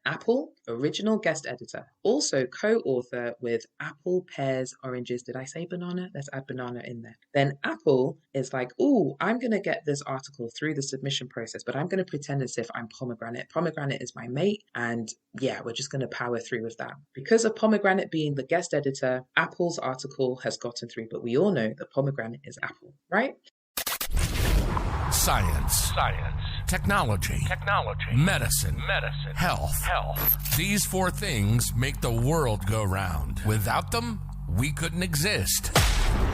Apple, original guest editor, also co-author with Apple, pears, oranges. Did I say banana? Let's add banana in there. Then Apple is like, oh, I'm going to get this article through the submission process, but I'm going to pretend as if I'm Pomegranate. Pomegranate is my mate, and yeah, we're just going to power through with that. Because of Pomegranate being the guest editor, Apple's article has gotten through, but we all know that Pomegranate is Apple, right? Science. Technology. Medicine. Health. These four things make the world go round. Without them, we couldn't exist.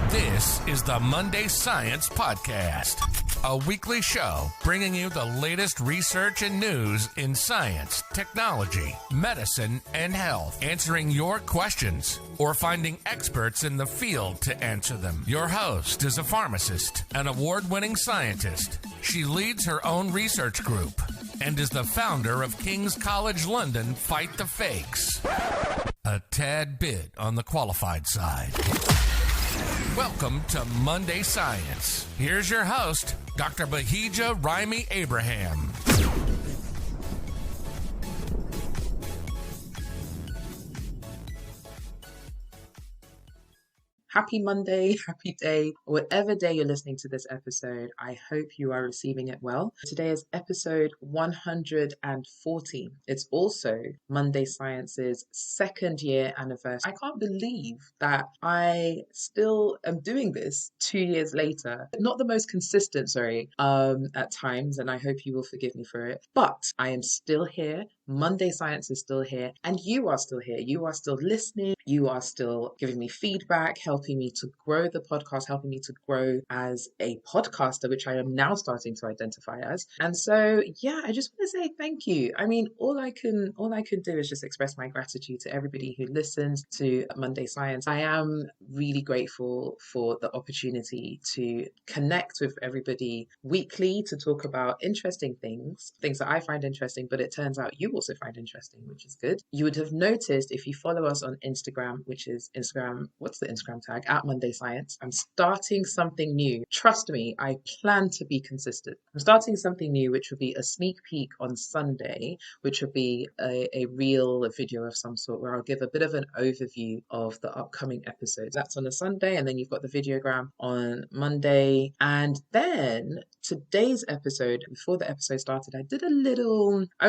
This is the Monday Science Podcast, a weekly show bringing you the latest research and news in science, technology, medicine, and health, answering your questions or finding experts in the field to answer them. Your host is a pharmacist, an award-winning scientist. She leads her own research group and is the founder of King's College London Fight the Fakes. A tad bit on the qualified side. Welcome to Monday Science. Here's your host, Dr. Bahijja Raimi-Abraham. Happy Monday, happy day, whatever day you're listening to this episode. I hope you are receiving it well. Today is episode 140. It's also Monday Science's second year anniversary. I can't believe that I still am doing this 2 years later. Not the most consistent, at times, and I hope you will forgive me for it. But I am still here. Monday Science is still here, and you are still here. You are still listening. You are still giving me feedback, helping me to grow the podcast, helping me to grow as a podcaster, which I am now starting to identify as. And so, yeah, I just want to say thank you. I mean, all I can do is just express my gratitude to everybody who listens to Monday Science. I am really grateful for the opportunity to connect with everybody weekly to talk about interesting things that I find interesting, but it turns out you also find interesting, which is good. You would have noticed if you follow us on Instagram, which is Instagram, what's the Instagram tag? At Monday Science. I'm starting something new. Trust me, I plan to be consistent. I'm starting something new, which will be a sneak peek on Sunday, which will be a real video of some sort where I'll give a bit of an overview of the upcoming episodes. That's on a Sunday, and then you've got the videogram on Monday. And then today's episode, before the episode started, I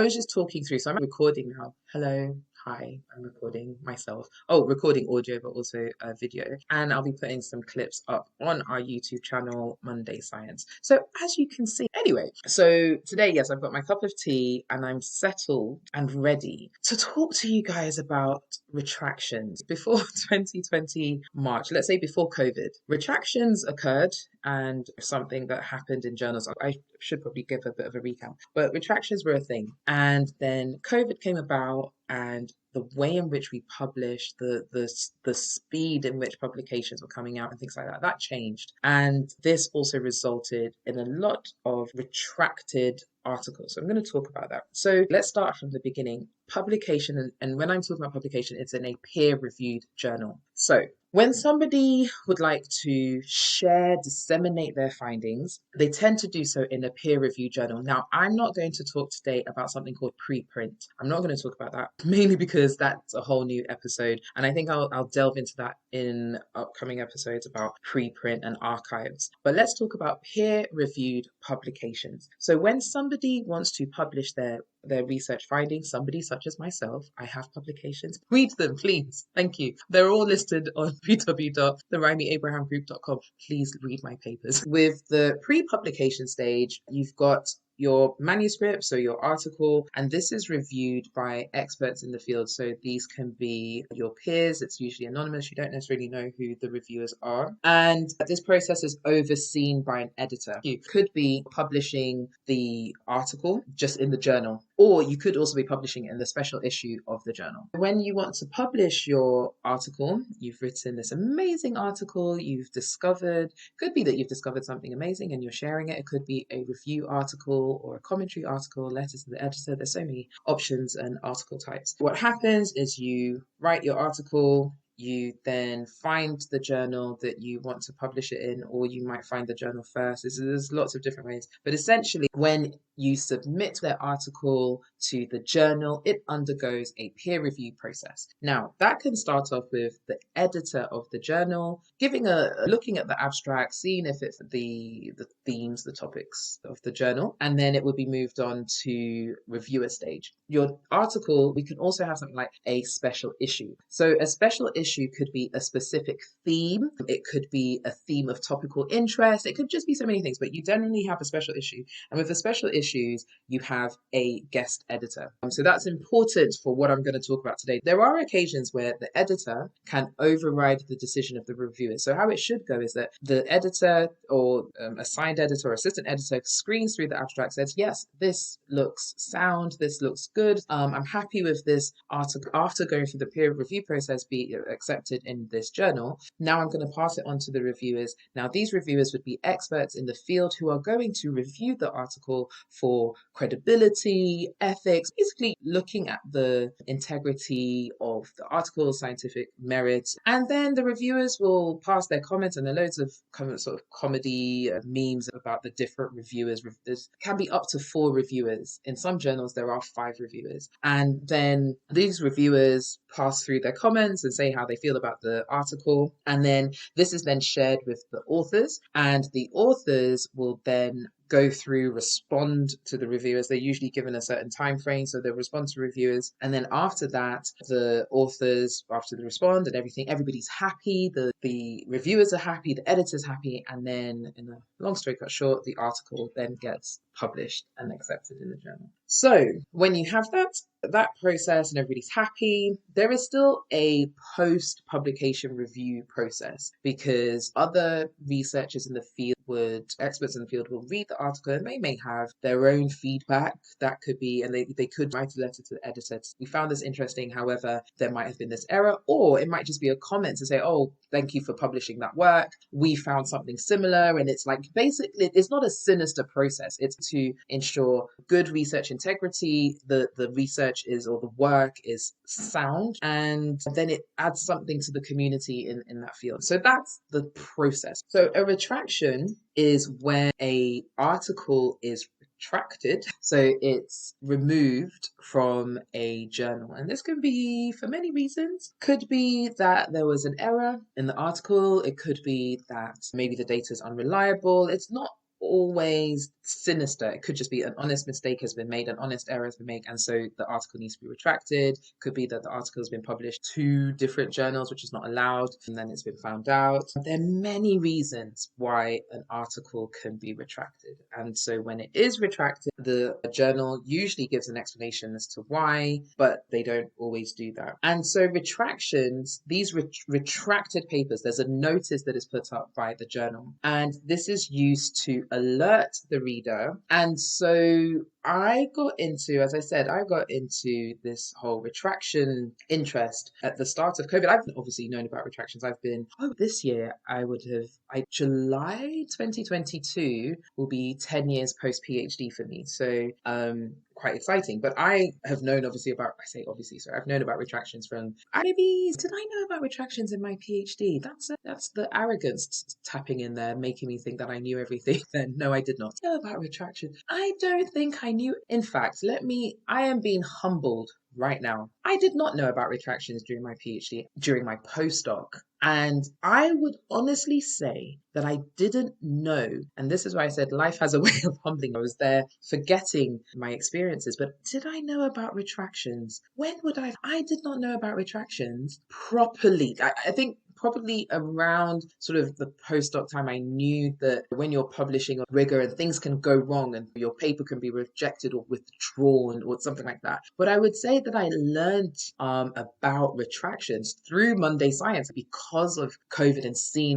was just talking through. So I'm recording now. Hello. Hi, I'm recording myself. Oh, recording audio, but also video. And I'll be putting some clips up on our YouTube channel, Monday Science. So as you can see, anyway, so today, yes, I've got my cup of tea and I'm settled and ready to talk to you guys about retractions. Before 2020 March, let's say before COVID, retractions occurred and something that happened in journals. I should probably give a bit of a recap, but retractions were a thing. And then COVID came about, and the way in which we published, the speed in which publications were coming out and things like that changed. And this also resulted in a lot of retracted articles. So I'm going to talk about that. So let's start from the beginning. Publication, and when I'm talking about publication, it's in a peer-reviewed journal. So when somebody would like to share, disseminate their findings, they tend to do so in a peer-reviewed journal. Now, I'm not going to talk today about something called preprint. I'm not going to talk about that, mainly because that's a whole new episode. And I think I'll delve into that in upcoming episodes about preprint and archives. But let's talk about peer-reviewed publications. So when somebody wants to publish their research findings, somebody such as myself, I have publications. Read them, please. Thank you. They're all listed on www.therimi-abrahamgroup.com. Please read my papers. With the pre-publication stage, you've got your manuscript, so your article, and this is reviewed by experts in the field. So these can be your peers. It's usually anonymous. You don't necessarily know who the reviewers are. And this process is overseen by an editor. You could be publishing the article just in the journal, or you could also be publishing it in the special issue of the journal. When you want to publish your article, you've written this amazing article, could be that you've discovered something amazing and you're sharing it. It could be a review article or a commentary article, letters to the editor. There's so many options and article types. What happens is you write your article, you then find the journal that you want to publish it in, or you might find the journal first. There's lots of different ways. But essentially, when you submit their article to the journal, it undergoes a peer review process. Now, that can start off with the editor of the journal looking at the abstract, seeing if it's the themes, the topics of the journal, and then it will be moved on to reviewer stage. Your article, we can also have something like a special issue. So a special issue could be a specific theme. It could be a theme of topical interest. It could just be so many things, but you generally have a special issue. And with the special issues, you have a guest editor. So that's important for what I'm going to talk about today. There are occasions where the editor can override the decision of the reviewer. So how it should go is that the editor or assigned editor or assistant editor screens through the abstract, says, yes, this looks sound, this looks good. I'm happy with this article after going through the peer review process be accepted in this journal. Now I'm going to pass it on to the reviewers. Now these reviewers would be experts in the field who are going to review the article for credibility, ethics, basically looking at the integrity of the article, scientific merit. And then the reviewers will pass their comments, and there are loads of sort of comedy memes about the different reviewers. There can be up to 4 reviewers. In some journals, there are 5 reviewers. And then these reviewers pass through their comments and say how they feel about the article. And then this is then shared with the authors, and the authors will then go through, respond to the reviewers. They're usually given a certain time frame, so they'll respond to reviewers. And then after that, the authors, after they respond and everything, everybody's happy, the reviewers are happy, the editor's happy, and then, in a long story cut short, the article then gets published and accepted in the journal. So when you have that process and everybody's happy, there is still a post-publication review process, because other researchers in the field experts in the field will read the article, and they may have their own feedback. That could be, and they could write a letter to the editor. We found this interesting, however, there might have been this error, or it might just be a comment to say, oh, thank you for publishing that work. We found something similar. And it's like, basically, it's not a sinister process. It's to ensure good research integrity. The research is, or the work is sound, and then it adds something to the community in that field. So that's the process. So a retraction is when a article is retracted, so it's removed from a journal. And this can be for many reasons. Could be that there was an error in the article. It could be that maybe the data is unreliable. It's not always sinister. It could just be an honest mistake has been made, an honest error has been made, and so the article needs to be retracted. Could be that the article has been published 2 different journals, which is not allowed, and then it's been found out. There are many reasons why an article can be retracted, and so when it is retracted, the journal usually gives an explanation as to why, but they don't always do that. And so retractions, these retracted papers, there's a notice that is put up by the journal, and this is used to alert the reader. And so I got into this whole retraction interest at the start of COVID. I've obviously known about retractions. This year July 2022 will be 10 years post PhD for me. So quite exciting. But I have known I've known about retractions from, did I know about retractions in my PhD? That's the arrogance tapping in there, making me think that I knew everything. Then no, I did not know about retractions. I don't think I knew. In fact, I am being humbled right now. I did not know about retractions during my PhD, during my postdoc. And I would honestly say that I didn't know, and this is why I said life has a way of humbling. I was there forgetting my experiences, but did I know about retractions? When would I did not know about retractions properly. I think probably around sort of the postdoc time, I knew that when you're publishing on rigor and things can go wrong and your paper can be rejected or withdrawn or something like that. But I would say that I learned about retractions through Monday Science because of COVID and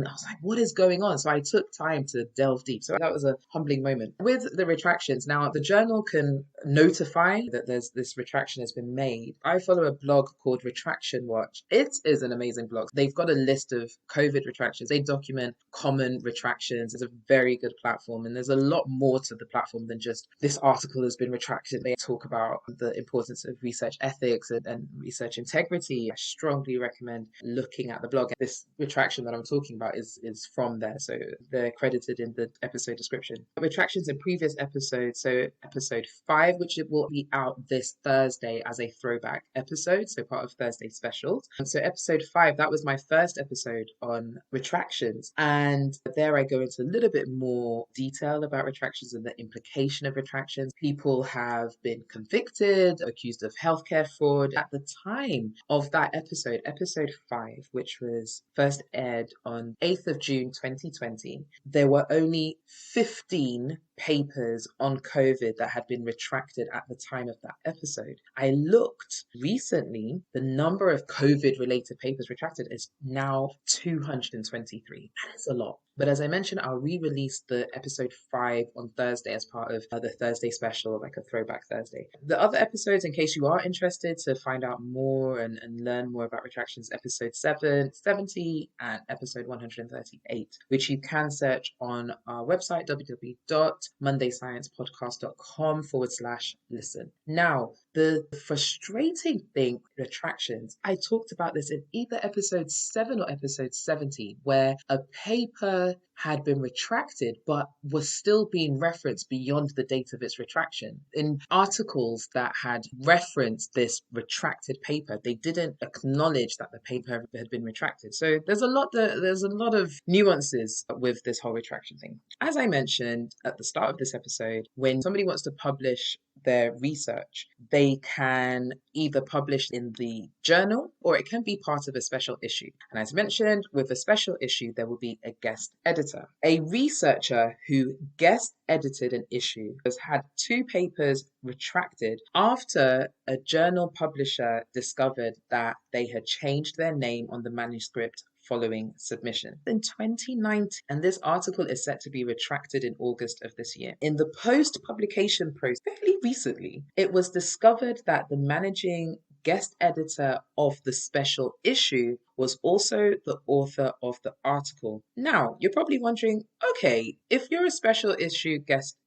I was like, what is going on? So I took time to delve deep. So that was a humbling moment. With the retractions, now the journal can notify that this retraction has been made. I follow a blog called Retraction Watch. It is an amazing blog. They've got a list list of COVID retractions. They document common retractions. It's a very good platform, and there's a lot more to the platform than just this article has been retracted. They talk about the importance of research ethics and research integrity. I strongly recommend looking at the blog. This retraction that I'm talking about is from there, so they're credited in the episode description. Retractions in previous episodes, so episode 5, which it will be out this Thursday as a throwback episode, so part of Thursday specials. So episode 5, that was my first episode on retractions, and there I go into a little bit more detail about retractions and the implication of retractions. People have been convicted, accused of healthcare fraud. At the time of that episode, episode 5, which was first aired on 8th of June 2020, there were only 15 papers on COVID that had been retracted at the time of that episode. I looked recently, the number of COVID related papers retracted is now 223. That is a lot. But as I mentioned, I'll re-release the episode 5 on Thursday as part of the Thursday special, like a throwback Thursday. The other episodes, in case you are interested to find out more and learn more about retractions, episode 70 and episode 138, which you can search on our website, www.mondaysciencepodcast.com/listen. Now, the frustrating thing with retractions, I talked about this in either episode 7 or episode 70, where a paper had been retracted but was still being referenced beyond the date of its retraction. In articles that had referenced this retracted paper, they didn't acknowledge that the paper had been retracted. So there's a lot of nuances with this whole retraction thing. As I mentioned at the start of this episode, when somebody wants to publish their research, they can either publish in the journal or it can be part of a special issue. And as mentioned, with a special issue, there will be a guest editor. A researcher who guest edited an issue has had 2 papers retracted after a journal publisher discovered that they had changed their name on the manuscript following submission in 2019, and this article is set to be retracted in August of this year. In the post-publication process, fairly recently, it was discovered that the managing guest editor of the special issue was also the author of the article. Now, you're probably wondering, okay, if you're a special issue guest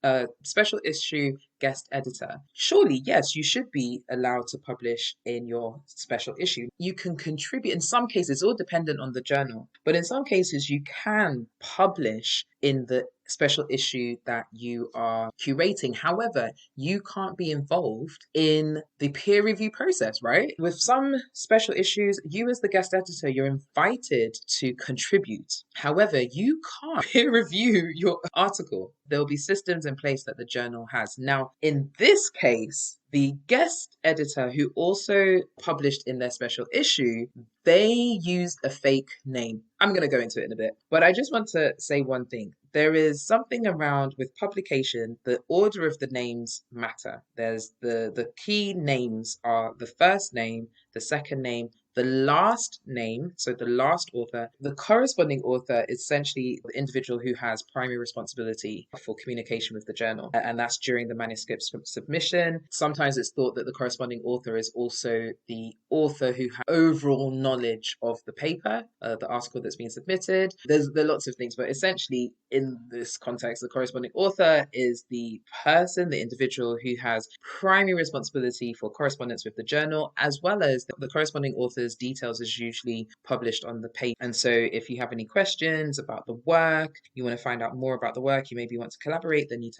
editor, surely, yes, you should be allowed to publish in your special issue. You can contribute. In some cases, it's all dependent on the journal, but in some cases, you can publish in the special issue that you are curating. However, you can't be involved in the peer review process, right? With some special issues, you as the guest editor, you're invited to contribute. However, you can't peer review your article. There'll be systems in place that the journal has. Now, in this case, the guest editor who also published in their special issue, they used a fake name. I'm going to go into it in a bit, but I just want to say one thing. There is something around with publication, the order of the names matter. There's the key names are the first name, the second name, the last name, so the last author. The corresponding author is essentially the individual who has primary responsibility for communication with the journal, and that's during the manuscript submission. Sometimes it's thought that the corresponding author is also the author who has overall knowledge of the paper, the article that's being submitted. There are lots of things, but essentially in this context, the corresponding author is the person, the individual who has primary responsibility for correspondence with the journal, as well as the corresponding author's details is usually published on the paper. And so if you have any questions about the work, you want to find out more about the work, you maybe want to collaborate, then if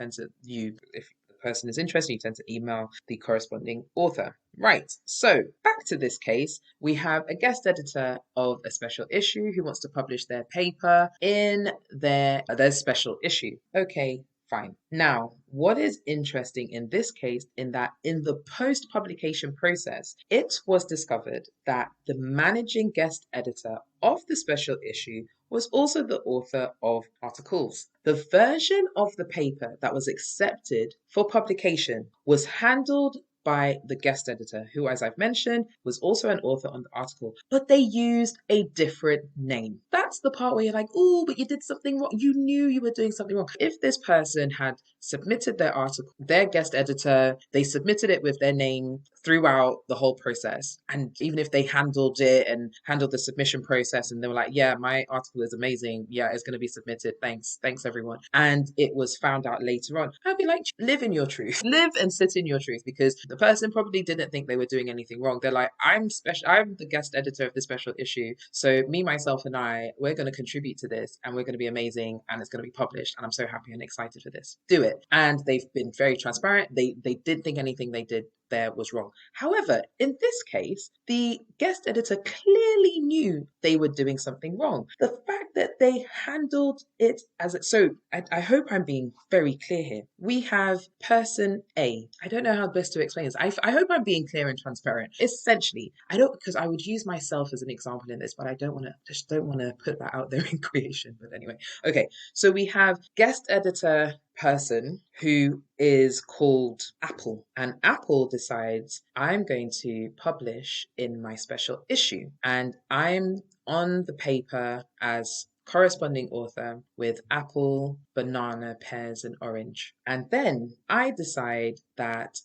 the person is interested, you tend to email the corresponding author. Right, so back to this case, we have a guest editor of a special issue who wants to publish their paper in their special issue. Okay, fine. Now, what is interesting in this case in that in the post-publication process, it was discovered that the managing guest editor of the special issue was also the author of articles. The version of the paper that was accepted for publication was handled by the guest editor, who, as I've mentioned, was also an author on the article, but they used a different name. That's the part where you're like, oh, but you did something wrong. You knew you were doing something wrong. If this person had submitted their article, their guest editor, they submitted it with their name throughout the whole process. And even if they handled it and handled the submission process and they were like, yeah, my article is amazing. Yeah, it's going to be submitted. Thanks, everyone. And it was found out later on. I'd be like, live in your truth. Live and sit in your truth, because the person probably didn't think they were doing anything wrong. They're like, I'm the guest editor of this special issue. So me, myself, and we're going to contribute to this, and we're going to be amazing, and it's going to be published. And I'm so happy and excited for this. Do it. And they've been very transparent. They didn't think anything they did there was wrong. However, in this case, the guest editor clearly knew they were doing something wrong. The fact that they handled it so I hope I'm being very clear here. We have person A. I don't know how best to explain this. I hope I'm being clear and transparent. Essentially, because I would use myself as an example in this, but I don't want to put that out there in creation. But anyway, okay. So we have guest editor person who is called Apple, and Apple decides, I'm going to publish in my special issue, and I'm on the paper as corresponding author with apple, banana, pears, and orange. And then I decide that,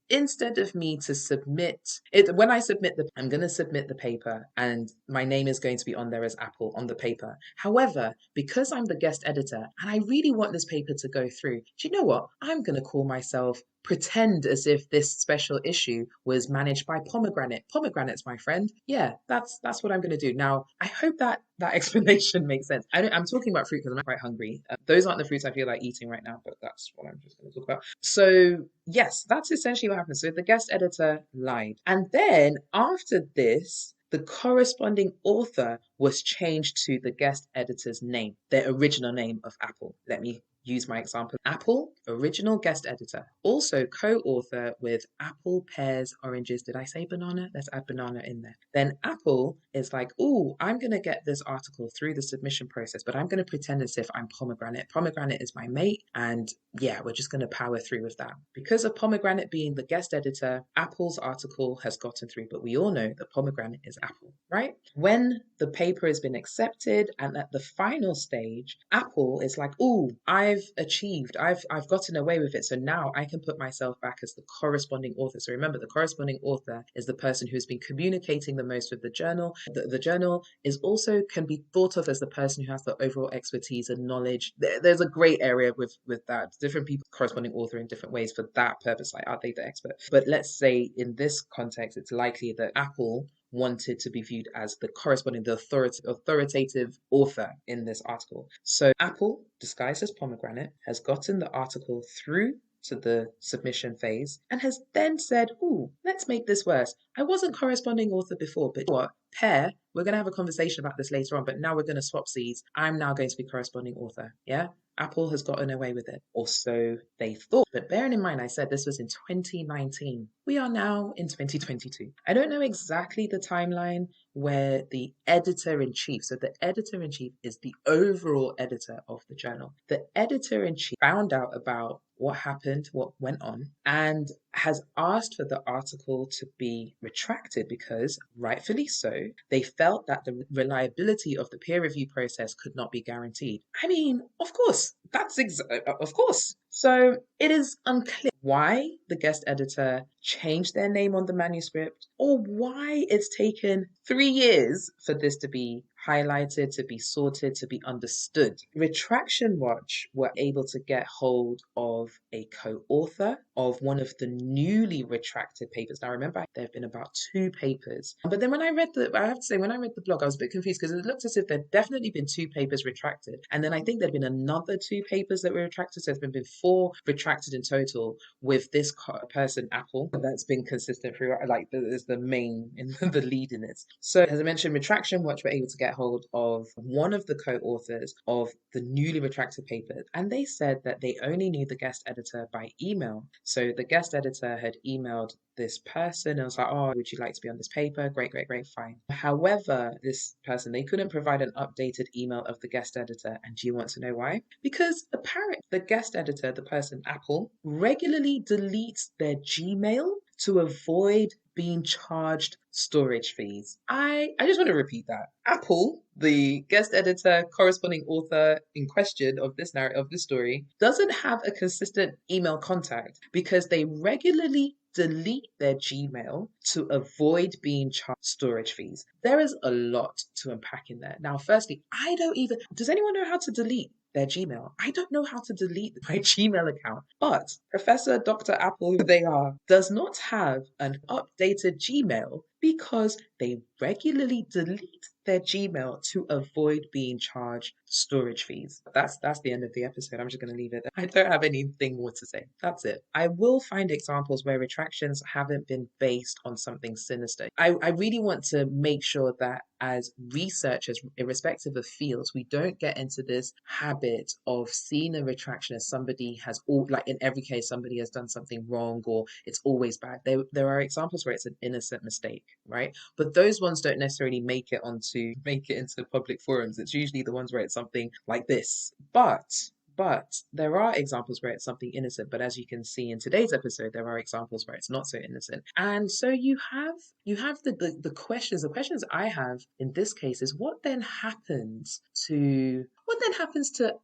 instead of me to submit it, when I submit I'm going to submit the paper and my name is going to be on there as Apple on the paper. However, because I'm the guest editor and I really want this paper to go through, do you know what? I'm going to call myself, pretend as if this special issue was managed by Pomegranate. Pomegranate's my friend. Yeah, that's what I'm going to do. Now, I hope that explanation makes sense. I'm talking about fruit because I'm quite hungry. Those aren't the fruits I feel like eating right now, but that's what I'm just going to talk about. So yes, that's essentially what happened. So the guest editor lied. And then after this, the corresponding author was changed to the guest editor's name, their original name of Apple. Let me use my example. Apple, original guest editor, also co-author with apple, pears, oranges. Did I say banana? Let's add banana in there. Then Apple is like, I'm going to get this article through the submission process, but I'm going to pretend as if I'm Pomegranate. Pomegranate is my mate, and yeah, we're just going to power through with that. Because of Pomegranate being the guest editor, Apple's article has gotten through, but we all know that Pomegranate is Apple, right? When the paper has been accepted and at the final stage, Apple is like, I've achieved, I've gotten away with it. So now I can put myself back as the corresponding author. So remember, the corresponding author is the person who's been communicating the most with the journal. The journal is also can be thought of as the person who has the overall expertise and knowledge. There's a great area with that. Different people corresponding author in different ways for that purpose. Like, are they the expert? But let's say in this context, it's likely that Apple wanted to be viewed as the corresponding, the authoritative author in this article. So Apple, disguised as Pomegranate, has gotten the article through to the submission phase and has then said, let's make this worse. I wasn't corresponding author before, but what? Pear, we're going to have a conversation about this later on, but now we're going to swap seats. I'm now going to be corresponding author. Yeah? Apple has gotten away with it. Or so they thought. But bearing in mind, I said this was in 2019. We are now in 2022. I don't know exactly the timeline where the editor-in-chief, so the editor-in-chief is the overall editor of the journal. The editor-in-chief found out about what happened, what went on, and has asked for the article to be retracted because, rightfully so, they felt that the reliability of the peer review process could not be guaranteed. I mean, of course, of course. So it is unclear why the guest editor changed their name on the manuscript or why it's taken 3 years for this to be highlighted, to be sorted, to be understood. Retraction Watch were able to get hold of a co-author of one of the newly retracted papers. Now, remember, there have been about 2 papers. But then when I read the blog, I was a bit confused because it looked as if there'd definitely been 2 papers retracted. And then I think there'd been another 2 papers that were retracted. So there's been 4 retracted in total with this person, Apple, that's been consistent throughout, like, is the main, the lead in it. So as I mentioned, Retraction Watch were able to get hold of one of the co-authors of the newly retracted paper, and they said that they only knew the guest editor by email. So the guest editor had emailed this person and was like, would you like to be on this paper? Great, fine. However, this person, they couldn't provide an updated email of the guest editor. And do you want to know why? Because apparently the guest editor, the person, Apple, regularly deletes their Gmail. to avoid being charged storage fees. I just want to repeat that. Apple, the guest editor, corresponding author in question of this narrative, of this story, doesn't have a consistent email contact because they regularly delete their Gmail to avoid being charged storage fees. There is a lot to unpack in there. Now, firstly, does anyone know how to delete their Gmail? I don't know how to delete my Gmail account, but Professor Dr. Apple, who they are, does not have an updated Gmail because they regularly delete their Gmail to avoid being charged storage fees. That's the end of the episode. I'm just going to leave it there. I don't have anything more to say. That's it. I will find examples where retractions haven't been based on something sinister. I really want to make sure that as researchers, irrespective of fields, we don't get into this habit of seeing a retraction as somebody has in every case, somebody has done something wrong or it's always bad. There are examples where it's an innocent mistake, right? But those ones don't necessarily make it into public forums. It's usually the ones where it's something like this. But there are examples where it's something innocent. But as you can see in today's episode, there are examples where it's not so innocent. And so you have the questions. The questions I have in this case is what then happens to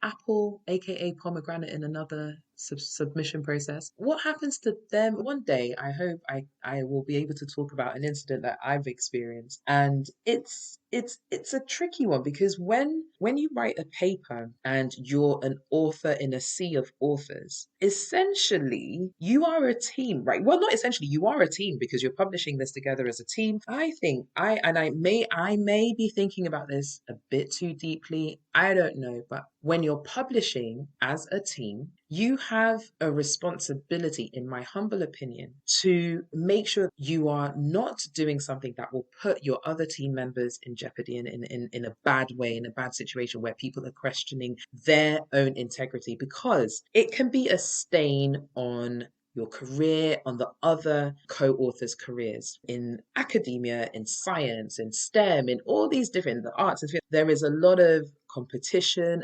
Apple, aka Pomegranate, in another submission process? What happens to them? One day, I hope I will be able to talk about an incident that I've experienced, and it's a tricky one because when you write a paper and you're an author in a sea of authors, essentially you are a team, right? Well, not essentially, you are a team because you're publishing this together as a team. I think I may be thinking about this a bit too deeply. I don't know, but when you're publishing as a team, you have a responsibility, in my humble opinion, to make sure you are not doing something that will put your other team members in jeopardy in a bad way, in a bad situation where people are questioning their own integrity, because it can be a stain on your career, on the other co-authors' careers in academia, in science, in STEM, in all these different, the arts. There is a lot of competition,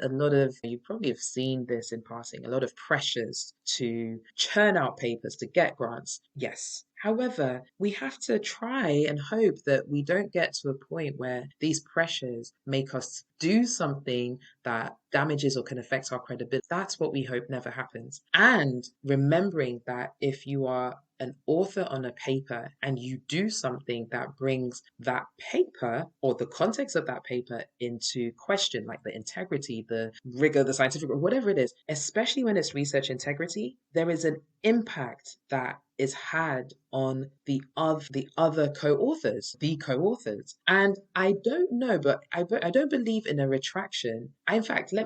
you probably have seen this in passing, a lot of pressures to churn out papers, to get grants. Yes. However, we have to try and hope that we don't get to a point where these pressures make us do something that damages or can affect our credibility. That's what we hope never happens. And remembering that if you are an author on a paper and you do something that brings that paper or the context of that paper into question, like the integrity, the rigor, the scientific, whatever it is, especially when it's research integrity, there is an impact that is had on the other co-authors. And I don't know, but I don't believe in a retraction. In fact, I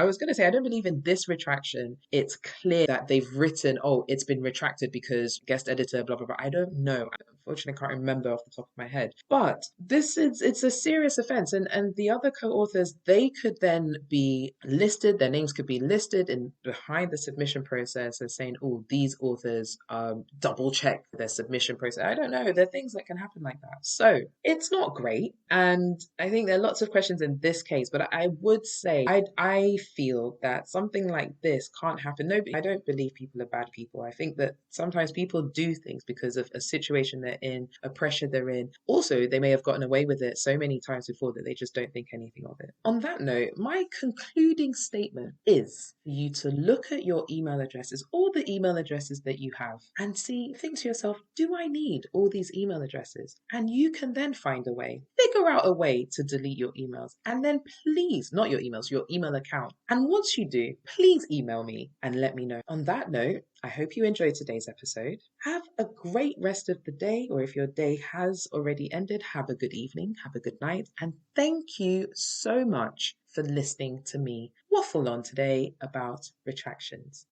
was going to say, I don't believe in this retraction. It's clear that they've written, it's been retracted because guest editor, blah, blah, blah. I don't know. Unfortunately, I can't remember off the top of my head. But it's a serious offense. And the other co-authors, they could then be listed, their names could be listed behind the submission process as saying, these authors double check their submission process. I don't know. There are things that can happen like that. So it's not great. And I think there are lots of questions in this case, but I would say I feel that something like this can't happen. No, I don't believe people are bad people. I think that sometimes people do things because of a situation they're in, a pressure they're in. Also, they may have gotten away with it so many times before that they just don't think anything of it. On that note, my concluding statement is for you to look at your email addresses, all the email addresses that you have, and think to yourself, do I need all these email addresses? And you can then find a way, figure out a way to delete your emails. And then please, not your emails, your email account. And once you do, please email me and let me know. On that note, I hope you enjoyed today's episode. Have a great rest of the day, or if your day has already ended, have a good evening, have a good night. And thank you so much for listening to me waffle on today about retractions.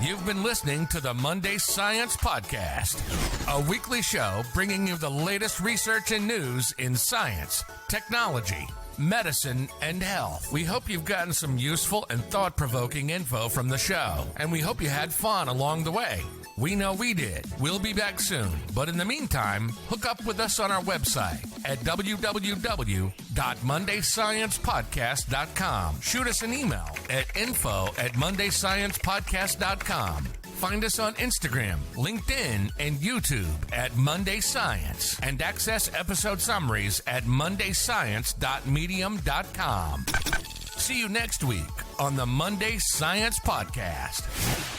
You've been listening to the Monday Science Podcast, a weekly show bringing you the latest research and news in science, technology, medicine, and health. We hope you've gotten some useful and thought-provoking info from the show, and we hope you had fun along the way. We know we did. We'll be back soon. But in the meantime, hook up with us on our website at www.mondaysciencepodcast.com. Shoot us an email at info@mondaysciencepodcast.com. Find us on Instagram, LinkedIn, and YouTube at Monday Science, and access episode summaries at mondayscience.medium.com. See you next week on the Monday Science Podcast.